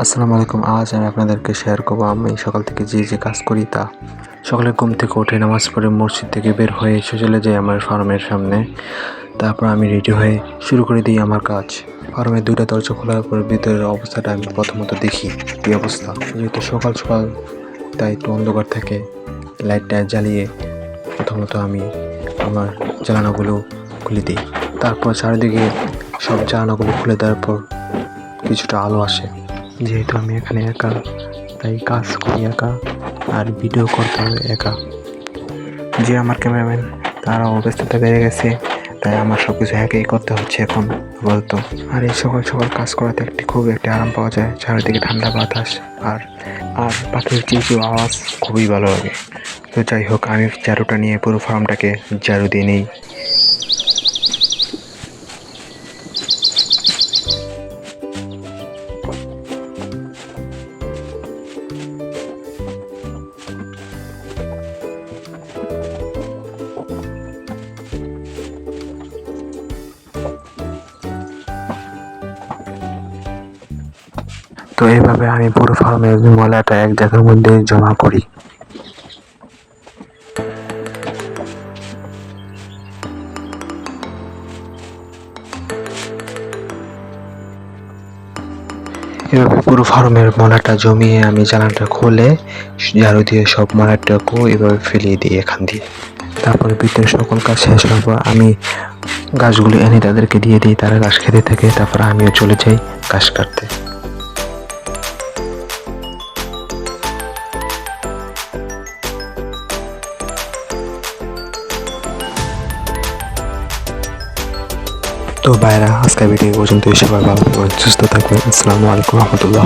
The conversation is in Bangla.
আসসালামু আলাইকুম। আজ আমি আপনাদেরকে শেয়ার করব আমি সকাল থেকে যে কাজ করি তা। সকালে ঘুম থেকে উঠে নামাজ পড়ে মসজিদ থেকে বের হয়ে চলে যাই আমার ফার্মের সামনে। তারপর আমি রেডি হয়ে শুরু করে দিই আমার কাজ। ফার্মের দুইটা দরজা খোলার পর ভিতরের অবস্থাটা আমি প্রথমত দেখি কী অবস্থা। যেহেতু সকাল সকাল তাই একটু অন্ধকার থাকে, লাইটটা জ্বালিয়ে প্রথমত আমি আমার জানালাগুলো খুলে দিই। তারপর চারিদিকে সব জানালাগুলো খুলে দেওয়ার পর কিছুটা আলো আসে। যেহেতু আমি এখানে একা, তাই কাজ করি একা আর ভিডিও করতে হবে একা। যে আমার ক্যামেরাম্যান তারাও ব্যস্ততা বেড়ে গেছে, তাই আমার সব কিছু একাই করতে হচ্ছে এখন আপাতত। আর এই সকাল সকাল কাজ করাতে খুব একটি আরাম পাওয়া যায়, চারিদিকে ঠান্ডা বাতাস আর আর পাখির চিচির আওয়াজ খুবই ভালো লাগে। তো যাই হোক, আমি ঝাড়ুটা নিয়ে পুরো ফার্মটাকে ঝাড়ু দিয়ে নিই। তো এইভাবে আমি পুরো ফার্মের ময়লাটা এক জায়গার মধ্যে জমা করি। এভাবে পুরো ফার্মের ময়লাটা জমিয়ে আমি জ্বালানটা খুলে ঝাড়ু দিয়ে সব ময়লাটাকেও এভাবে ফেলিয়ে দিই এখান দিয়ে। তারপরে ভিতরে সকল কাজ শেষ হওয়ার পর আমি গাছগুলো এনে তাদেরকে দিয়ে দিই, তারা ঘাস খেতে থাকে। তারপর আমিও চলে যাই ঘাস কাটতে। তো ভাইরা, আজকের ভিডিও পর্যন্ত, সবাই ভালো থাকবেন, সুস্থ থাকবেন। আসসালামু আলাইকুম রহমতুল্লাহ।